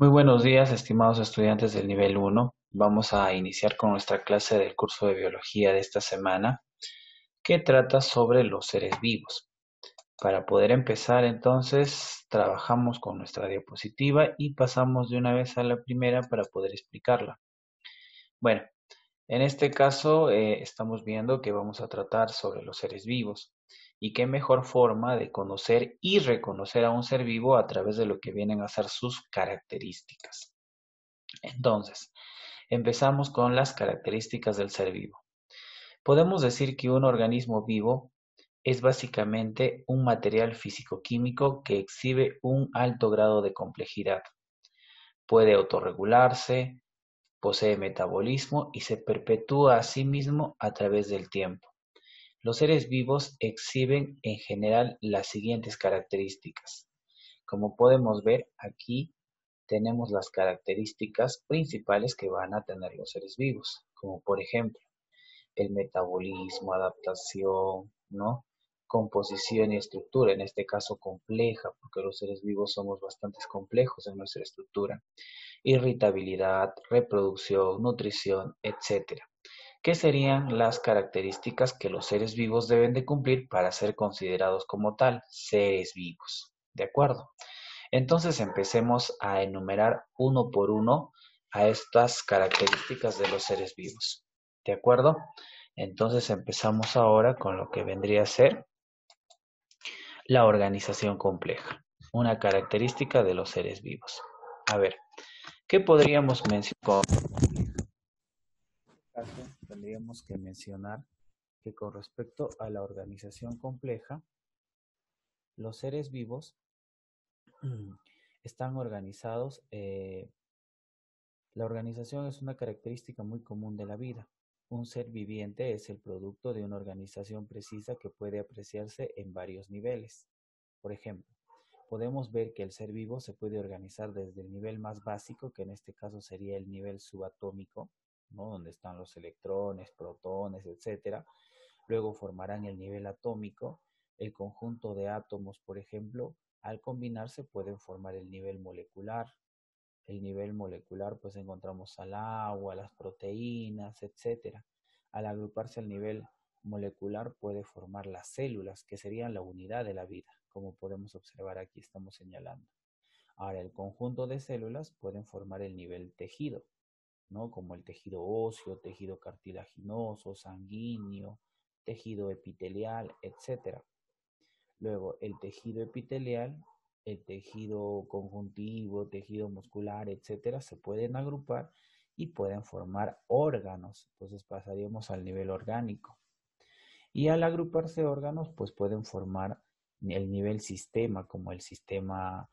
Muy buenos días, estimados estudiantes del nivel uno. Vamos a iniciar con nuestra clase del curso de biología de esta semana, que trata sobre los seres vivos. Para poder empezar, entonces, trabajamos con nuestra diapositiva y pasamos de una vez a la primera para poder explicarla. Bueno, en este caso estamos viendo que vamos a tratar sobre los seres vivos y qué mejor forma de conocer y reconocer a un ser vivo a través de lo que vienen a ser sus características. Entonces, empezamos con las características del ser vivo. Podemos decir que un organismo vivo es básicamente un material físico-químico que exhibe un alto grado de complejidad. Puede autorregularse, posee metabolismo y se perpetúa a sí mismo a través del tiempo. Los seres vivos exhiben en general las siguientes características. Como podemos ver aquí, tenemos las características principales que van a tener los seres vivos, como por ejemplo el metabolismo, adaptación, ¿no? Composición y estructura, en este caso compleja, porque los seres vivos somos bastante complejos en nuestra estructura, irritabilidad, reproducción, nutrición, etcétera. ¿Qué serían las características que los seres vivos deben de cumplir para ser considerados como tal, seres vivos? ¿De acuerdo? Entonces empecemos a enumerar uno por uno a estas características de los seres vivos. ¿De acuerdo? Entonces empezamos ahora con lo que vendría a ser la organización compleja, una característica de los seres vivos. A ver, ¿qué podríamos mencionar? En este caso, tendríamos que mencionar que con respecto a la organización compleja, los seres vivos están organizados. La organización es una característica muy común de la vida. Un ser viviente es el producto de una organización precisa que puede apreciarse en varios niveles. Por ejemplo, podemos ver que el ser vivo se puede organizar desde el nivel más básico, que en este caso sería el nivel subatómico, ¿no? Donde están los electrones, protones, etcétera. Luego formarán el nivel atómico. El conjunto de átomos, por ejemplo, al combinarse pueden formar el nivel molecular. El nivel molecular, pues encontramos al agua, las proteínas, etcétera. Al agruparse al nivel molecular puede formar las células, que serían la unidad de la vida, como podemos observar aquí estamos señalando. Ahora, el conjunto de células pueden formar el nivel tejido, ¿no? Como el tejido óseo, tejido cartilaginoso, sanguíneo, tejido epitelial, etcétera. Luego, el tejido epitelial, el tejido conjuntivo, tejido muscular, etcétera, se pueden agrupar y pueden formar órganos. Entonces pasaríamos al nivel orgánico. Y al agruparse órganos, pues pueden formar el nivel sistema, como el sistema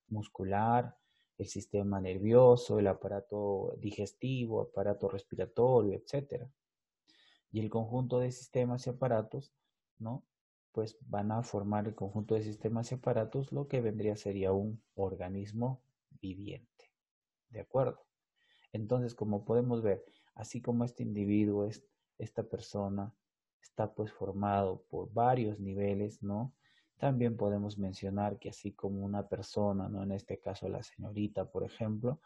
muscular, el sistema nervioso, el aparato digestivo, aparato respiratorio, etcétera. Y el conjunto de sistemas y aparatos, ¿no? Pues van a formar el conjunto de sistemas y aparatos lo que vendría sería un organismo viviente. ¿De acuerdo? Entonces, como podemos ver, así como este individuo, esta persona, está pues formado por varios niveles, ¿no? También podemos mencionar que así como una persona, ¿no? En este caso la señorita, por ejemplo,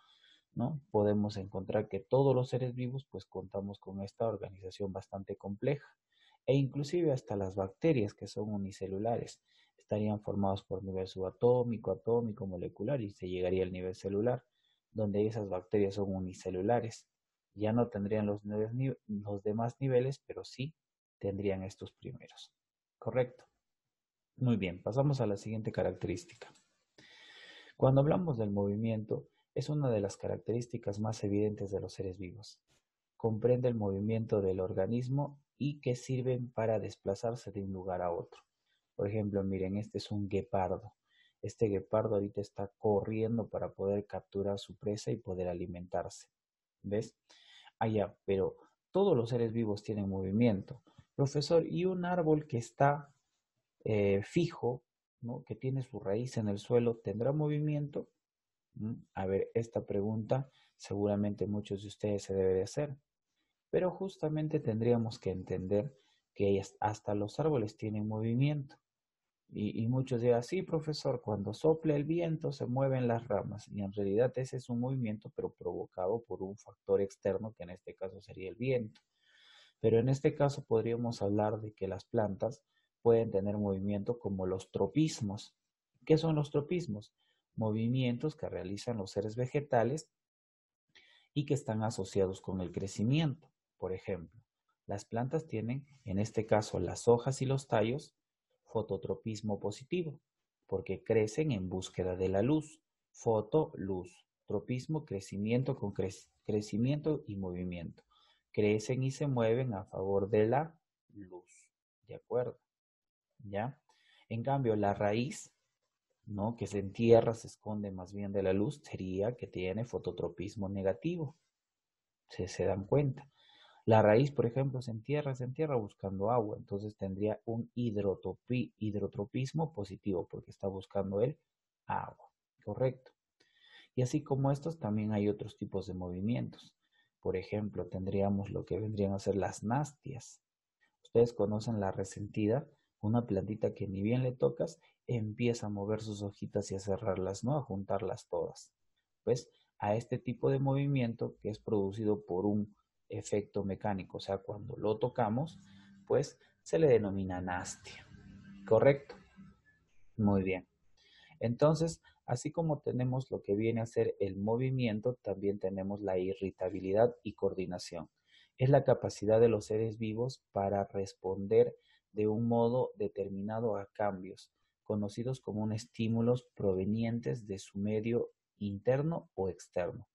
¿no? Podemos encontrar que todos los seres vivos pues contamos con esta organización bastante compleja e inclusive hasta las bacterias que son unicelulares estarían formados por nivel subatómico, atómico, molecular y se llegaría al nivel celular, donde esas bacterias son unicelulares. Ya no tendrían los demás niveles, pero sí tendrían estos primeros. ¿Correcto? Muy bien, pasamos a la siguiente característica. Cuando hablamos del movimiento, es una de las características más evidentes de los seres vivos. Comprende el movimiento del organismo y que sirven para desplazarse de un lugar a otro. Por ejemplo, miren, este es un guepardo. Este guepardo ahorita está corriendo para poder capturar su presa y poder alimentarse. ¿Ves? Allá, pero todos los seres vivos tienen movimiento. Profesor, ¿y un árbol que está fijo, ¿no? Que tiene su raíz en el suelo, tendrá movimiento? A ver, esta pregunta seguramente muchos de ustedes se debe de hacer, pero justamente tendríamos que entender que hasta los árboles tienen movimiento. Y muchos dirán, sí, profesor, cuando sopla el viento se mueven las ramas. Y en realidad ese es un movimiento, pero provocado por un factor externo, que en este caso sería el viento. Pero en este caso podríamos hablar de que las plantas pueden tener movimiento como los tropismos. ¿Qué son los tropismos? Movimientos que realizan los seres vegetales y que están asociados con el crecimiento. Por ejemplo, las plantas tienen, en este caso las hojas y los tallos, fototropismo positivo, porque crecen en búsqueda de la luz. Foto, luz. Tropismo, crecimiento con crecimiento y movimiento. Crecen y se mueven a favor de la luz. ¿De acuerdo? ¿Ya? En cambio, la raíz, ¿no? Que se entierra, se esconde más bien de la luz, sería que tiene fototropismo negativo. Se dan cuenta. La raíz, por ejemplo, se entierra buscando agua, entonces tendría un hidrotropismo positivo porque está buscando el agua, ¿correcto? Y así como estos, también hay otros tipos de movimientos. Por ejemplo, tendríamos lo que vendrían a ser las nastias. Ustedes conocen la resentida, una plantita que ni bien le tocas, empieza a mover sus hojitas y a cerrarlas, ¿no? A juntarlas todas. Pues a este tipo de movimiento que es producido por un efecto mecánico, o sea, cuando lo tocamos, pues se le denomina nastia. ¿Correcto? Muy bien. Entonces, así como tenemos lo que viene a ser el movimiento, también tenemos la irritabilidad y coordinación. Es la capacidad de los seres vivos para responder de un modo determinado a cambios, conocidos como estímulos provenientes de su medio interno o externo.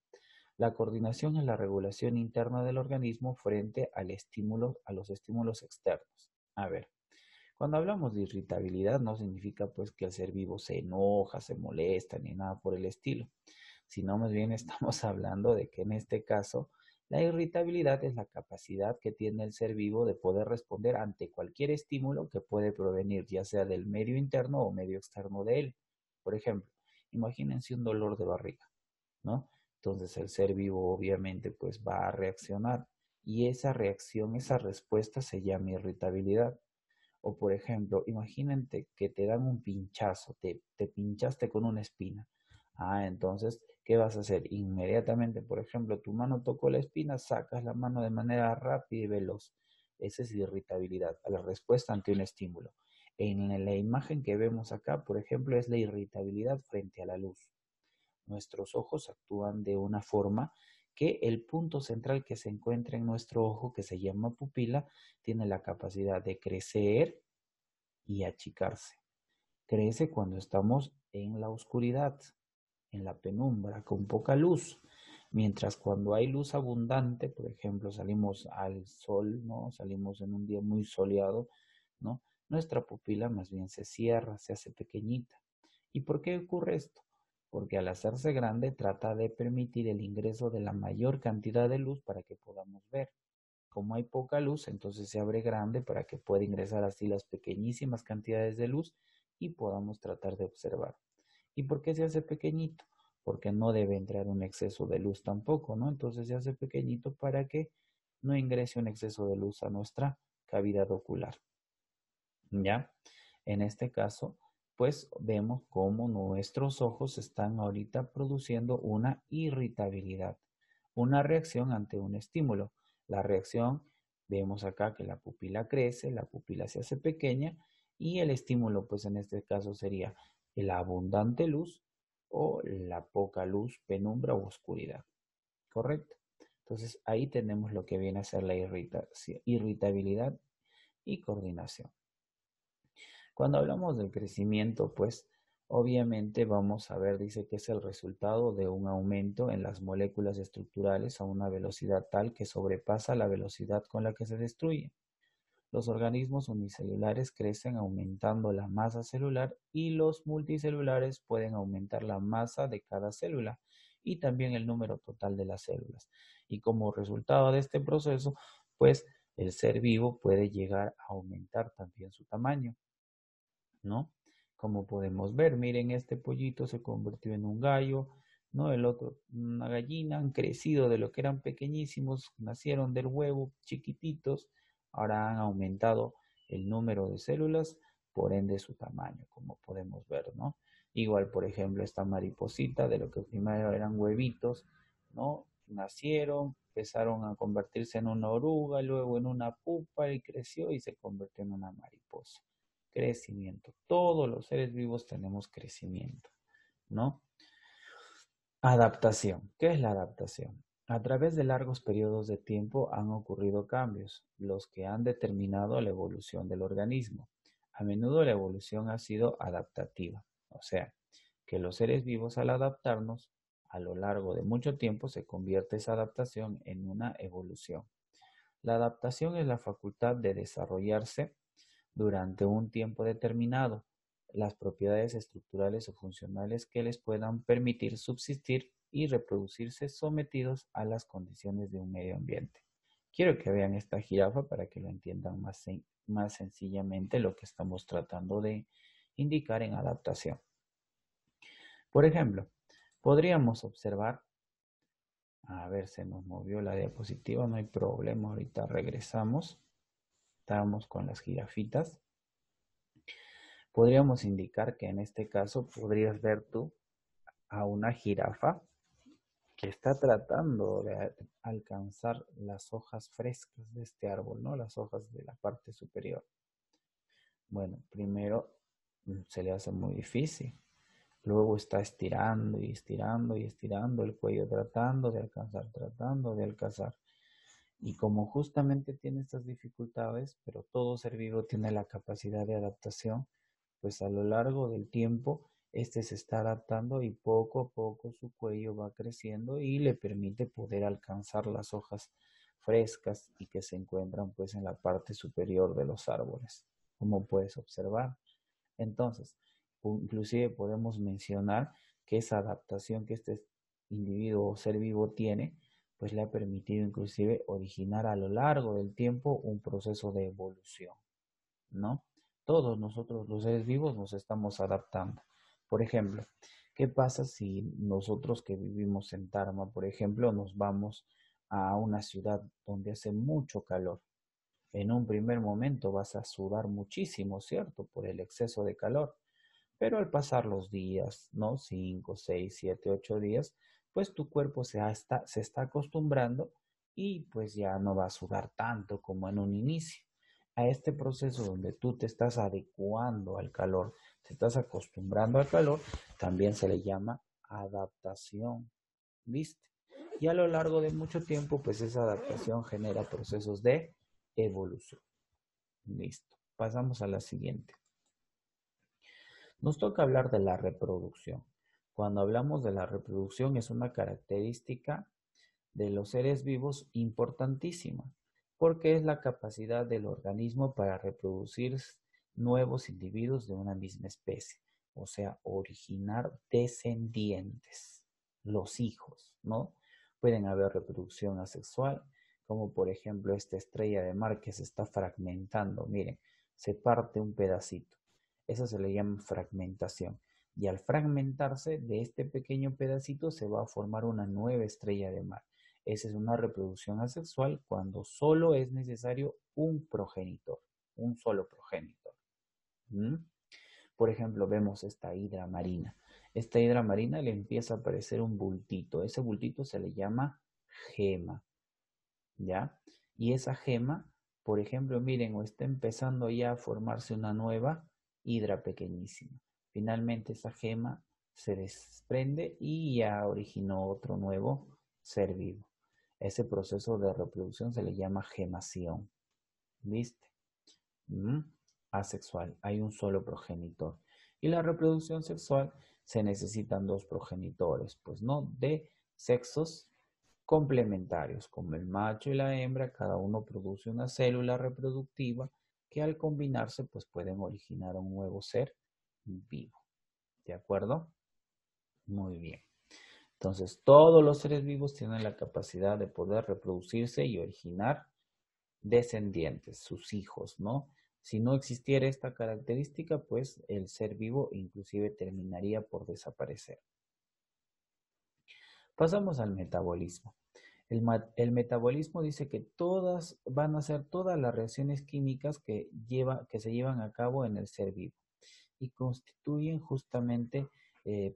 La coordinación es la regulación interna del organismo frente a los estímulos externos. A ver, cuando hablamos de irritabilidad no significa pues que el ser vivo se enoja, se molesta ni nada por el estilo, sino más bien estamos hablando de que en este caso la irritabilidad es la capacidad que tiene el ser vivo de poder responder ante cualquier estímulo que puede provenir ya sea del medio interno o medio externo de él. Por ejemplo, imagínense un dolor de barriga, ¿no? Entonces el ser vivo obviamente pues va a reaccionar y esa reacción, esa respuesta se llama irritabilidad. O por ejemplo, imagínate que te dan un pinchazo, te pinchaste con una espina. Ah, entonces, ¿qué vas a hacer? Inmediatamente, por ejemplo, tu mano tocó la espina, sacas la mano de manera rápida y veloz. Esa es irritabilidad, la respuesta ante un estímulo. En la imagen que vemos acá, por ejemplo, es la irritabilidad frente a la luz. Nuestros ojos actúan de una forma que el punto central que se encuentra en nuestro ojo, que se llama pupila, tiene la capacidad de crecer y achicarse. Crece cuando estamos en la oscuridad, en la penumbra, con poca luz. Mientras cuando hay luz abundante, por ejemplo, salimos al sol, ¿no? Salimos en un día muy soleado, ¿no? Nuestra pupila más bien se cierra, se hace pequeñita. ¿Y por qué ocurre esto? Porque al hacerse grande trata de permitir el ingreso de la mayor cantidad de luz para que podamos ver. Como hay poca luz, entonces se abre grande para que pueda ingresar así las pequeñísimas cantidades de luz y podamos tratar de observar. ¿Y por qué se hace pequeñito? Porque no debe entrar un exceso de luz tampoco, ¿no? Entonces se hace pequeñito para que no ingrese un exceso de luz a nuestra cavidad ocular. ¿Ya? En este caso, pues vemos cómo nuestros ojos están ahorita produciendo una irritabilidad, una reacción ante un estímulo. La reacción, vemos acá que la pupila crece, la pupila se hace pequeña y el estímulo, pues en este caso sería la abundante luz o la poca luz, penumbra o oscuridad. ¿Correcto? Entonces ahí tenemos lo que viene a ser la irritabilidad y coordinación. Cuando hablamos del crecimiento, pues obviamente vamos a ver, dice que es el resultado de un aumento en las moléculas estructurales a una velocidad tal que sobrepasa la velocidad con la que se destruye. Los organismos unicelulares crecen aumentando la masa celular y los multicelulares pueden aumentar la masa de cada célula y también el número total de las células. Y como resultado de este proceso, pues el ser vivo puede llegar a aumentar también su tamaño. ¿No? Como podemos ver, miren, este pollito se convirtió en un gallo, ¿no? El otro, una gallina, han crecido de lo que eran pequeñísimos, nacieron del huevo, chiquititos, ahora han aumentado el número de células, por ende su tamaño, como podemos ver, ¿no? Igual, por ejemplo, esta mariposita, de lo que primero eran huevitos, ¿no? Nacieron, empezaron a convertirse en una oruga, luego en una pupa y creció y se convirtió en una mariposa. Crecimiento. Todos los seres vivos tenemos crecimiento, ¿no? Adaptación. ¿Qué es la adaptación? A través de largos periodos de tiempo han ocurrido cambios, los que han determinado la evolución del organismo. A menudo la evolución ha sido adaptativa, o sea, que los seres vivos al adaptarnos a lo largo de mucho tiempo se convierte esa adaptación en una evolución. La adaptación es la facultad de desarrollarse durante un tiempo determinado las propiedades estructurales o funcionales que les puedan permitir subsistir y reproducirse sometidos a las condiciones de un medio ambiente. Quiero que vean esta jirafa para que lo entiendan más sencillamente lo que estamos tratando de indicar en adaptación. Por ejemplo, podríamos observar, a ver, se nos movió la diapositiva, no hay problema, ahorita regresamos. Estábamos con las jirafitas. Podríamos indicar que en este caso podrías ver tú a una jirafa que está tratando de alcanzar las hojas frescas de este árbol, ¿no? Las hojas de la parte superior. Bueno, primero se le hace muy difícil. Luego está estirando y estirando y estirando el cuello, tratando de alcanzar. Y como justamente tiene estas dificultades, pero todo ser vivo tiene la capacidad de adaptación, pues a lo largo del tiempo este se está adaptando y poco a poco su cuello va creciendo y le permite poder alcanzar las hojas frescas y que se encuentran pues en la parte superior de los árboles, como puedes observar. Entonces, inclusive podemos mencionar que esa adaptación que este individuo o ser vivo tiene, pues le ha permitido inclusive originar a lo largo del tiempo un proceso de evolución, ¿no? Todos nosotros los seres vivos nos estamos adaptando. Por ejemplo, ¿qué pasa si nosotros que vivimos en Tarma, por ejemplo, nos vamos a una ciudad donde hace mucho calor? En un primer momento vas a sudar muchísimo, ¿cierto? Por el exceso de calor. Pero al pasar los días, ¿no? 5, 6, 7, 8 días, pues tu cuerpo se está acostumbrando y pues ya no va a sudar tanto como en un inicio. A este proceso donde tú te estás adecuando al calor, te estás acostumbrando al calor, también se le llama adaptación, ¿viste? Y a lo largo de mucho tiempo, pues esa adaptación genera procesos de evolución. Listo. Pasamos a la siguiente. Nos toca hablar de la reproducción. Cuando hablamos de la reproducción es una característica de los seres vivos importantísima, porque es la capacidad del organismo para reproducir nuevos individuos de una misma especie, o sea, originar descendientes, los hijos, ¿no? Pueden haber reproducción asexual, como por ejemplo esta estrella de mar que se está fragmentando. Miren, se parte un pedacito. Eso se le llama fragmentación. Y al fragmentarse de este pequeño pedacito se va a formar una nueva estrella de mar. Esa es una reproducción asexual cuando solo es necesario un progenitor, un solo progenitor. ¿Mm? Por ejemplo, vemos esta hidra marina. Esta hidra marina le empieza a aparecer un bultito. Ese bultito se le llama gema, ¿ya? Y esa gema, por ejemplo, miren, o está empezando ya a formarse una nueva hidra pequeñísima. Finalmente esa gema se desprende y ya originó otro nuevo ser vivo. Ese proceso de reproducción se le llama gemación. ¿Viste? Asexual, hay un solo progenitor. Y la reproducción sexual se necesitan dos progenitores, pues no, de sexos complementarios, como el macho y la hembra, cada uno produce una célula reproductiva que al combinarse pues pueden originar un nuevo ser vivo. ¿De acuerdo? Muy bien. Entonces, todos los seres vivos tienen la capacidad de poder reproducirse y originar descendientes, sus hijos, ¿no? Si no existiera esta característica, pues el ser vivo inclusive terminaría por desaparecer. Pasamos al metabolismo. El metabolismo dice que todas van a ser todas las reacciones químicas que se llevan a cabo en el ser vivo y constituyen justamente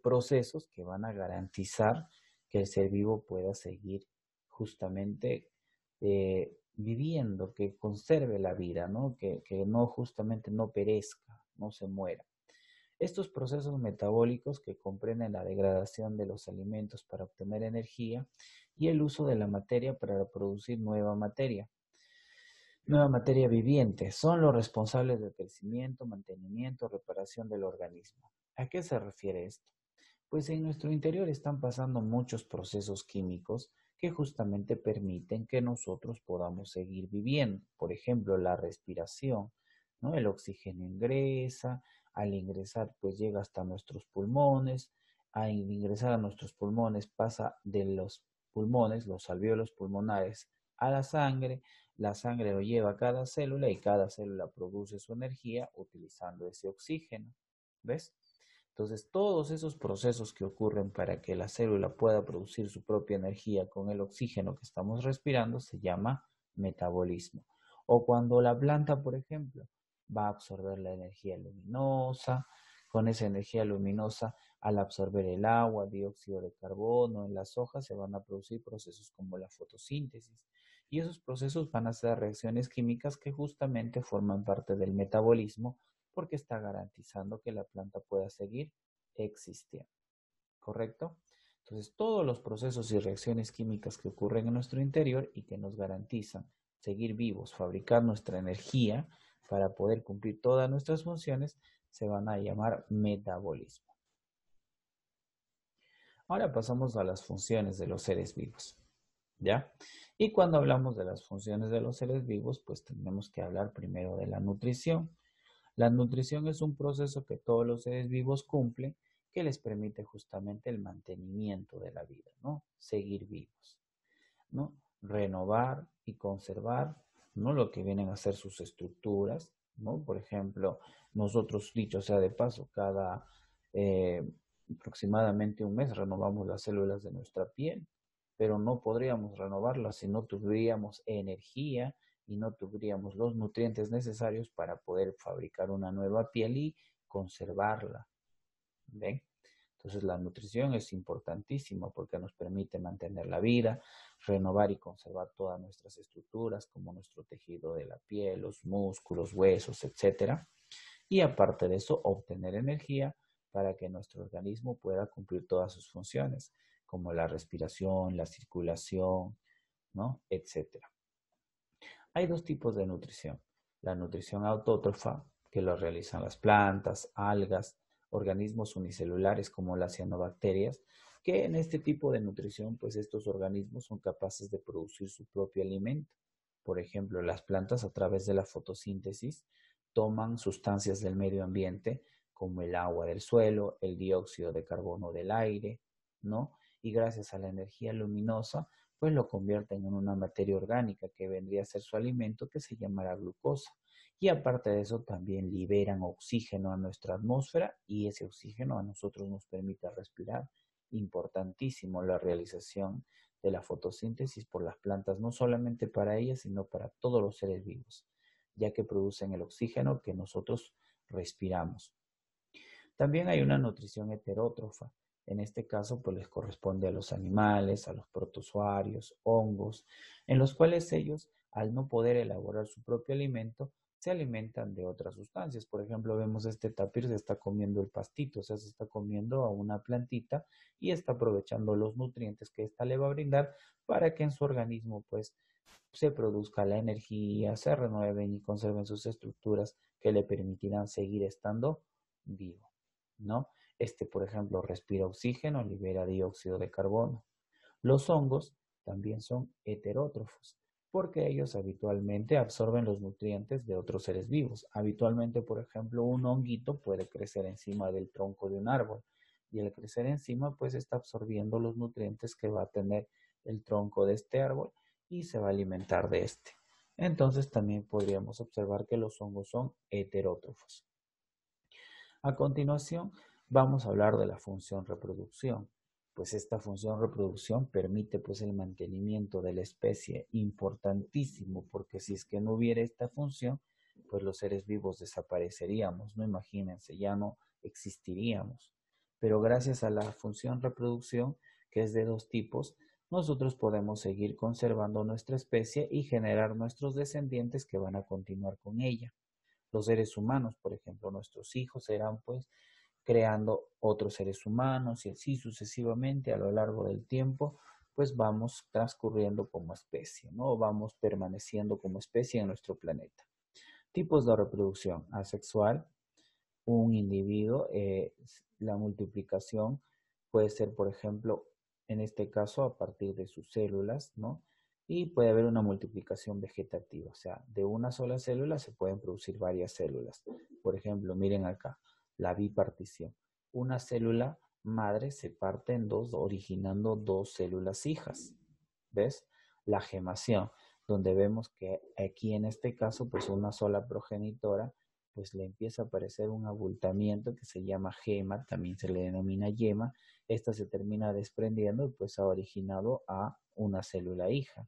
procesos que van a garantizar que el ser vivo pueda seguir justamente viviendo, que conserve la vida, ¿no? Que no justamente no perezca, no se muera. Estos procesos metabólicos que comprenden la degradación de los alimentos para obtener energía y el uso de la materia para producir nueva materia viviente, son los responsables del crecimiento, mantenimiento, reparación del organismo. ¿A qué se refiere esto? Pues en nuestro interior están pasando muchos procesos químicos que justamente permiten que nosotros podamos seguir viviendo. Por ejemplo, la respiración, ¿no? El oxígeno ingresa, al ingresar pues llega hasta nuestros pulmones, al ingresar a nuestros pulmones pasa de los pulmones, los alvéolos pulmonares, a la sangre lo lleva a cada célula y cada célula produce su energía utilizando ese oxígeno. ¿Ves? Entonces, todos esos procesos que ocurren para que la célula pueda producir su propia energía con el oxígeno que estamos respirando se llama metabolismo. O cuando la planta, por ejemplo, va a absorber la energía luminosa, con esa energía luminosa, al absorber el agua, dióxido de carbono en las hojas, se van a producir procesos como la fotosíntesis. Y esos procesos van a ser reacciones químicas que justamente forman parte del metabolismo porque está garantizando que la planta pueda seguir existiendo, ¿correcto? Entonces, todos los procesos y reacciones químicas que ocurren en nuestro interior y que nos garantizan seguir vivos, fabricar nuestra energía para poder cumplir todas nuestras funciones, se van a llamar metabolismo. Ahora pasamos a las funciones de los seres vivos, ¿ya? Y cuando hablamos de las funciones de los seres vivos, pues tenemos que hablar primero de la nutrición. La nutrición es un proceso que todos los seres vivos cumplen que les permite justamente el mantenimiento de la vida, ¿no? Seguir vivos, ¿no? Renovar y conservar, ¿no? Lo que vienen a ser sus estructuras, ¿no? Por ejemplo, nosotros, dicho sea de paso, cada eh, aproximadamente un mes renovamos las células de nuestra piel, pero no podríamos renovarlas si no tuviéramos energía y no tuviéramos los nutrientes necesarios para poder fabricar una nueva piel y conservarla. ¿Ven? Entonces la nutrición es importantísima porque nos permite mantener la vida, renovar y conservar todas nuestras estructuras como nuestro tejido de la piel, los músculos, huesos, etcétera. Y aparte de eso, obtener energía para que nuestro organismo pueda cumplir todas sus funciones, como la respiración, la circulación, ¿no? Etcétera. Hay dos tipos de nutrición. La nutrición autótrofa, que lo realizan las plantas, algas, organismos unicelulares como las cianobacterias, que en este tipo de nutrición, pues estos organismos son capaces de producir su propio alimento. Por ejemplo, las plantas a través de la fotosíntesis toman sustancias del medio ambiente como el agua del suelo, el dióxido de carbono del aire, ¿no? Y gracias a la energía luminosa pues lo convierten en una materia orgánica que vendría a ser su alimento que se llamará glucosa. Y aparte de eso también liberan oxígeno a nuestra atmósfera y ese oxígeno a nosotros nos permite respirar. Importantísimo la realización de la fotosíntesis por las plantas, no solamente para ellas, sino para todos los seres vivos, ya que producen el oxígeno que nosotros respiramos. También hay una nutrición heterótrofa. En este caso, pues les corresponde a los animales, a los protozoarios, hongos, en los cuales ellos, al no poder elaborar su propio alimento, se alimentan de otras sustancias. Por ejemplo, vemos este tapir se está comiendo el pastito, o sea, se está comiendo a una plantita y está aprovechando los nutrientes que ésta le va a brindar para que en su organismo, pues, se produzca la energía, se renueven y conserven sus estructuras que le permitirán seguir estando vivo. ¿No? Este, por ejemplo, respira oxígeno, libera dióxido de carbono. Los hongos también son heterótrofos, porque ellos habitualmente absorben los nutrientes de otros seres vivos. Habitualmente, por ejemplo, un honguito puede crecer encima del tronco de un árbol y al crecer encima, pues está absorbiendo los nutrientes que va a tener el tronco de este árbol y se va a alimentar de este. Entonces también podríamos observar que los hongos son heterótrofos. A continuación, vamos a hablar de la función reproducción. Pues esta función reproducción permite pues el mantenimiento de la especie, importantísimo, porque si es que no hubiera esta función, pues los seres vivos desapareceríamos, no imagínense, ya no existiríamos. Pero gracias a la función reproducción, que es de dos tipos, nosotros podemos seguir conservando nuestra especie y generar nuestros descendientes que van a continuar con ella. Los seres humanos, por ejemplo, nuestros hijos serán pues creando otros seres humanos y así sucesivamente a lo largo del tiempo, pues vamos transcurriendo como especie, ¿no? Vamos permaneciendo como especie en nuestro planeta. Tipos de reproducción asexual, un individuo, la multiplicación puede ser, por ejemplo, en este caso a partir de sus células, ¿no? Y puede haber una multiplicación vegetativa, o sea, de una sola célula se pueden producir varias células. Por ejemplo, miren acá, la bipartición. Una célula madre se parte en dos, originando dos células hijas. ¿Ves? La gemación, donde vemos que aquí en este caso, pues una sola progenitora pues le empieza a aparecer un abultamiento que se llama gema, también se le denomina yema. Esta se termina desprendiendo y pues ha originado a una célula hija,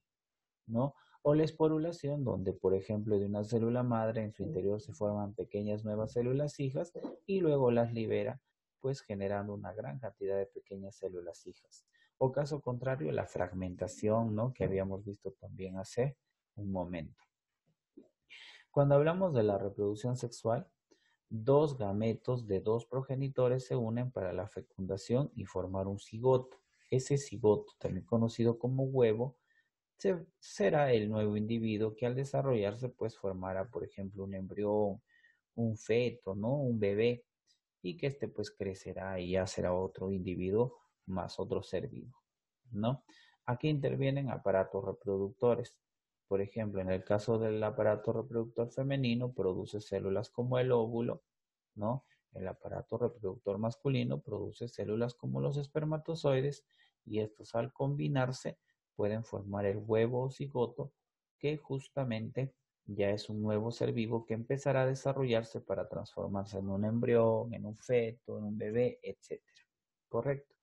¿no? O la esporulación, donde por ejemplo de una célula madre en su interior se forman pequeñas nuevas células hijas y luego las libera, pues generando una gran cantidad de pequeñas células hijas. O caso contrario, la fragmentación, ¿no? Que habíamos visto también hace un momento. Cuando hablamos de la reproducción sexual, dos gametos de dos progenitores se unen para la fecundación y formar un cigoto. Ese cigoto, también conocido como huevo, será el nuevo individuo que al desarrollarse pues formará, por ejemplo, un embrión, un feto, ¿no? Un bebé, y que este pues crecerá y ya será otro individuo más otro ser vivo, ¿no? Aquí intervienen aparatos reproductores. Por ejemplo, en el caso del aparato reproductor femenino, produce células como el óvulo, ¿no? El aparato reproductor masculino produce células como los espermatozoides y estos al combinarse pueden formar el huevo o cigoto que justamente ya es un nuevo ser vivo que empezará a desarrollarse para transformarse en un embrión, en un feto, en un bebé, etcétera. ¿Correcto?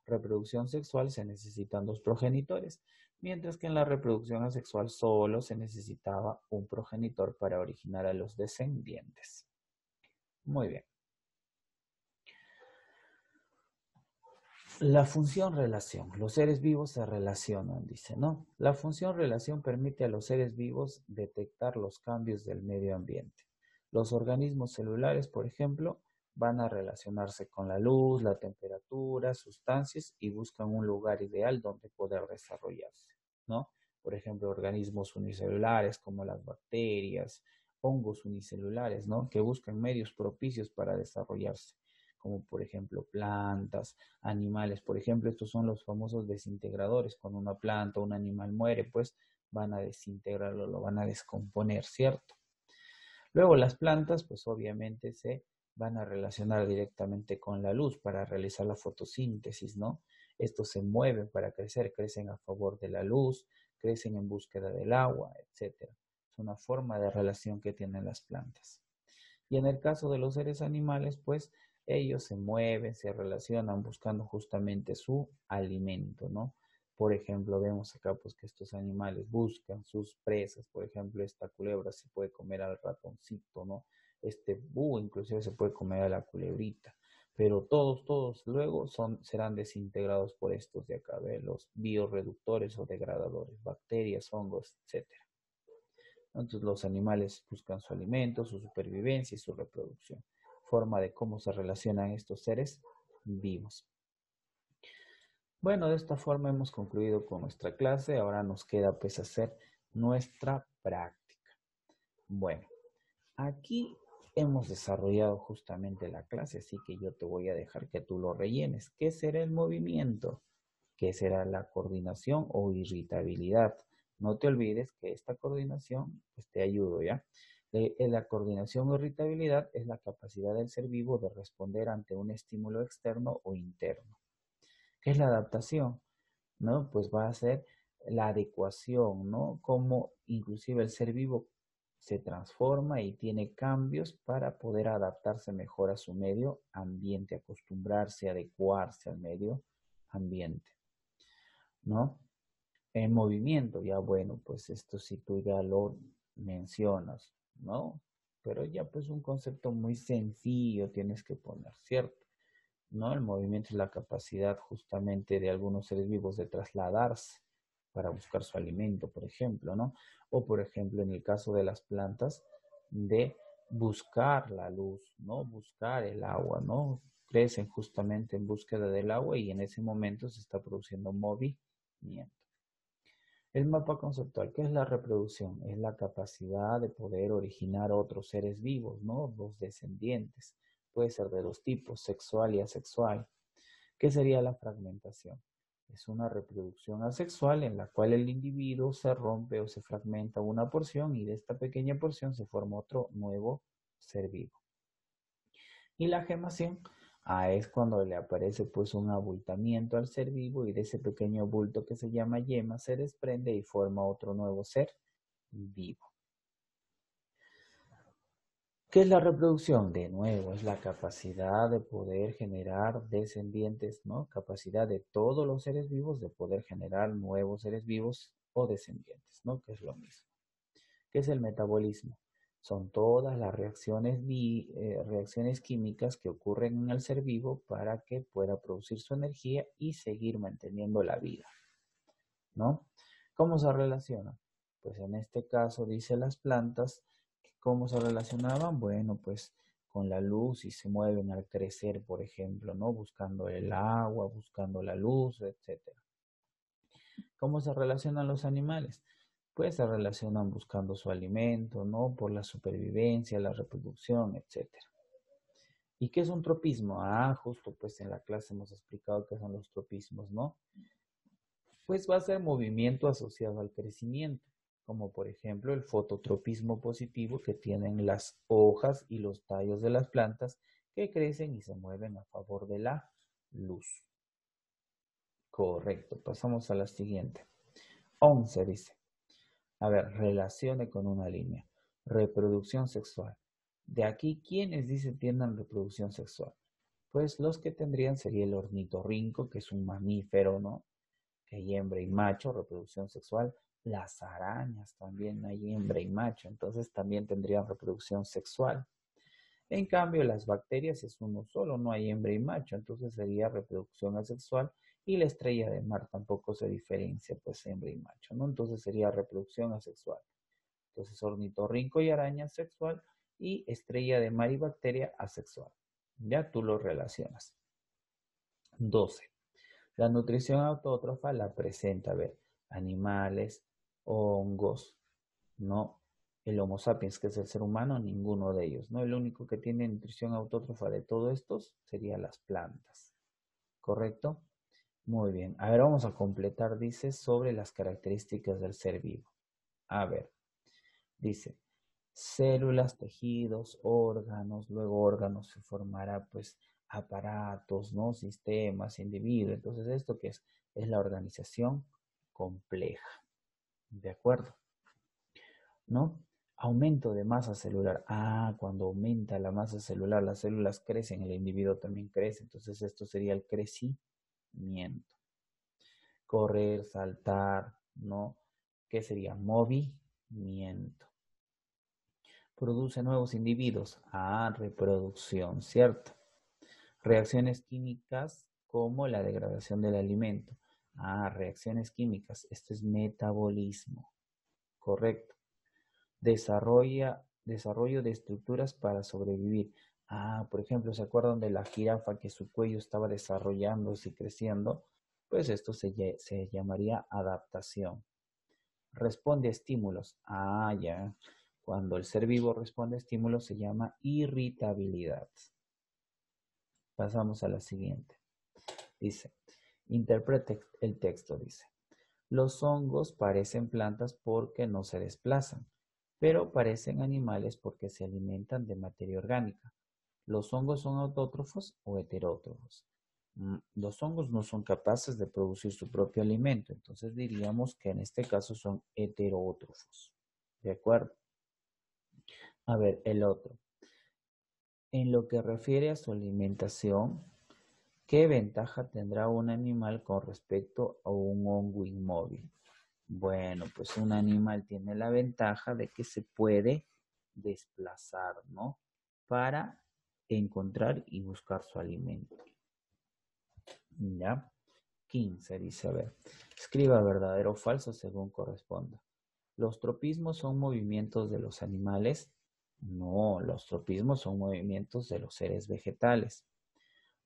Reproducción sexual se necesitan dos progenitores, mientras que en la reproducción asexual solo se necesitaba un progenitor para originar a los descendientes. Muy bien. La función relación. Los seres vivos se relacionan, dice, ¿no? La función relación permite a los seres vivos detectar los cambios del medio ambiente. Los organismos celulares, por ejemplo, van a relacionarse con la luz, la temperatura, sustancias y buscan un lugar ideal donde poder desarrollarse, ¿no? Por ejemplo, organismos unicelulares como las bacterias, hongos unicelulares, ¿no? Que buscan medios propicios para desarrollarse, como por ejemplo plantas, animales. Por ejemplo, estos son los famosos desintegradores. Cuando una planta o un animal muere, pues van a desintegrarlo, lo van a descomponer, ¿cierto? Luego las plantas, pues obviamente se van a relacionar directamente con la luz para realizar la fotosíntesis, ¿no? Estos se mueven para crecer, crecen a favor de la luz, crecen en búsqueda del agua, etcétera. Es una forma de relación que tienen las plantas. Y en el caso de los seres animales, pues ellos se mueven, se relacionan buscando justamente su alimento, ¿no? Por ejemplo, vemos acá pues que estos animales buscan sus presas, por ejemplo, esta culebra se puede comer al ratoncito, ¿no? Este búho inclusive se puede comer a la culebrita, pero todos luego serán desintegrados por estos de acá, ¿ve? Los bioreductores o degradadores, bacterias, hongos, etcétera. Entonces los animales buscan su alimento, su supervivencia y su reproducción. Forma de cómo se relacionan estos seres vivos. Bueno, de esta forma hemos concluido con nuestra clase. Ahora nos queda pues hacer nuestra práctica. Bueno, aquí hemos desarrollado justamente la clase, así que yo te voy a dejar que tú lo rellenes. ¿Qué será el movimiento? ¿Qué será la coordinación o irritabilidad? No te olvides que esta coordinación, pues te ayudo, ¿ya? La coordinación o irritabilidad es la capacidad del ser vivo de responder ante un estímulo externo o interno. ¿Qué es la adaptación? ¿No? Pues va a ser la adecuación, ¿no? Cómo inclusive el ser vivo se transforma y tiene cambios para poder adaptarse mejor a su medio ambiente, acostumbrarse, adecuarse al medio ambiente, ¿no? En movimiento, ya bueno, pues esto sí tú ya lo mencionas, ¿no? Pero ya pues un concepto muy sencillo tienes que poner, ¿cierto? ¿No? El movimiento es la capacidad justamente de algunos seres vivos de trasladarse para buscar su alimento, por ejemplo, ¿no? O por ejemplo, en el caso de las plantas, de buscar la luz, ¿no? Buscar el agua, ¿no? Crecen justamente en búsqueda del agua y en ese momento se está produciendo movimiento. El mapa conceptual, ¿qué es la reproducción? Es la capacidad de poder originar otros seres vivos, ¿no? Los descendientes. Puede ser de dos tipos, sexual y asexual. ¿Qué sería la fragmentación? Es una reproducción asexual en la cual el individuo se rompe o se fragmenta una porción y de esta pequeña porción se forma otro nuevo ser vivo. Y la gemación, es cuando le aparece pues un abultamiento al ser vivo y de ese pequeño bulto que se llama yema se desprende y forma otro nuevo ser vivo. ¿Qué es la reproducción? De nuevo, es la capacidad de poder generar descendientes, ¿no? Capacidad de todos los seres vivos de poder generar nuevos seres vivos o descendientes, ¿no? Que es lo mismo. ¿Qué es el metabolismo? Son todas las reacciones químicas que ocurren en el ser vivo para que pueda producir su energía y seguir manteniendo la vida, ¿no? ¿Cómo se relaciona? Pues en este caso dice las plantas, ¿cómo se relacionaban? Bueno, pues con la luz y se mueven al crecer, por ejemplo, ¿no? Buscando el agua, buscando la luz, etcétera. ¿Cómo se relacionan los animales? Pues se relacionan buscando su alimento, ¿no? Por la supervivencia, la reproducción, etcétera. ¿Y qué es un tropismo? Justo pues en la clase hemos explicado qué son los tropismos, ¿no? Pues va a ser movimiento asociado al crecimiento, como por ejemplo el fototropismo positivo que tienen las hojas y los tallos de las plantas que crecen y se mueven a favor de la luz. Correcto, pasamos a la siguiente. 11 dice. A ver, relacione con una línea. Reproducción sexual. De aquí, ¿quiénes dicen tienen reproducción sexual? Pues los que tendrían sería el ornitorrinco, que es un mamífero, ¿no? Que hay hembra y macho, reproducción sexual. Las arañas también hay hembra y macho, entonces también tendrían reproducción sexual. En cambio, las bacterias es uno solo, no hay hembra y macho, entonces sería reproducción asexual y la estrella de mar tampoco se diferencia, pues hembra y macho, ¿no? Entonces sería reproducción asexual. Entonces, ornitorrinco y araña sexual y estrella de mar y bacteria asexual. Ya tú lo relacionas. 12. La nutrición autótrofa la presenta, a ver, animales, hongos, no. El Homo sapiens, que es el ser humano, ninguno de ellos, ¿no? El único que tiene nutrición autótrofa de todos estos serían las plantas, ¿correcto? Muy bien. A ver, vamos a completar, dice, sobre las características del ser vivo. A ver, dice, células, tejidos, órganos, luego órganos se formará pues aparatos, ¿no? Sistemas, individuos. Entonces, ¿esto qué es? Es la organización compleja. ¿De acuerdo? ¿No? Aumento de masa celular. Cuando aumenta la masa celular, las células crecen, el individuo también crece. Entonces, esto sería el crecimiento. Correr, saltar, ¿no? ¿Qué sería? Movimiento. Produce nuevos individuos. Reproducción, ¿cierto? Reacciones químicas como la degradación del alimento. Reacciones químicas. Esto es metabolismo. Correcto. Desarrollo de estructuras para sobrevivir. Por ejemplo, ¿se acuerdan de la jirafa que su cuello estaba desarrollándose y creciendo? Pues esto se llamaría adaptación. Responde a estímulos. Ya. Cuando el ser vivo responde a estímulos se llama irritabilidad. Pasamos a la siguiente. Dice, interprete el texto, dice. Los hongos parecen plantas porque no se desplazan, pero parecen animales porque se alimentan de materia orgánica. ¿Los hongos son autótrofos o heterótrofos? Los hongos no son capaces de producir su propio alimento, entonces diríamos que en este caso son heterótrofos. ¿De acuerdo? A ver, el otro. En lo que refiere a su alimentación, ¿Qué ventaja tendrá un animal con respecto a un hongo inmóvil? Bueno, pues un animal tiene la ventaja de que se puede desplazar, ¿no? Para encontrar y buscar su alimento. ¿Ya? 15 dice, a ver, escriba verdadero o falso según corresponda. ¿Los tropismos son movimientos de los animales? No, los tropismos son movimientos de los seres vegetales.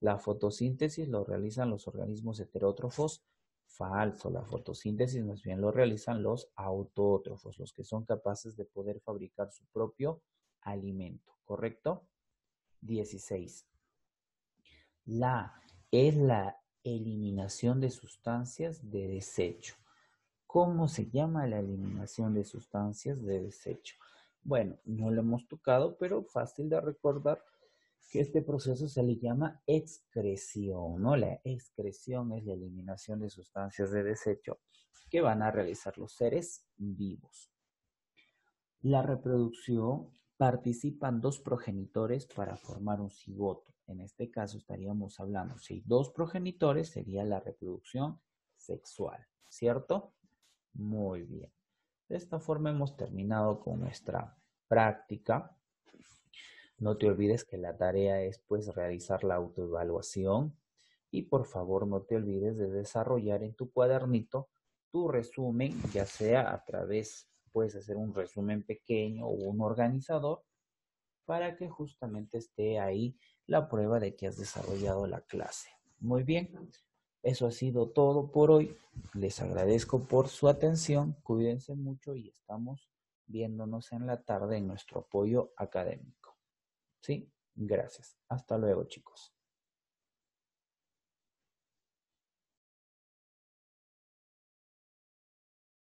¿La fotosíntesis lo realizan los organismos heterótrofos? Falso, la fotosíntesis más bien lo realizan los autótrofos, los que son capaces de poder fabricar su propio alimento, ¿correcto? 16. La es la eliminación de sustancias de desecho. ¿Cómo se llama la eliminación de sustancias de desecho? Bueno, no lo hemos tocado, pero fácil de recordar que este proceso se le llama excreción, ¿no? La excreción es la eliminación de sustancias de desecho que van a realizar los seres vivos. La reproducción participan dos progenitores para formar un cigoto. En este caso estaríamos hablando, si hay dos progenitores, sería la reproducción sexual, ¿cierto? Muy bien. De esta forma hemos terminado con nuestra práctica. No te olvides que la tarea es pues realizar la autoevaluación y por favor no te olvides de desarrollar en tu cuadernito tu resumen, ya sea a través, puedes hacer un resumen pequeño o un organizador para que justamente esté ahí la prueba de que has desarrollado la clase. Muy bien, eso ha sido todo por hoy. Les agradezco por su atención, cuídense mucho y estamos viéndonos en la tarde en nuestro apoyo académico. Sí, gracias. Hasta luego, chicos.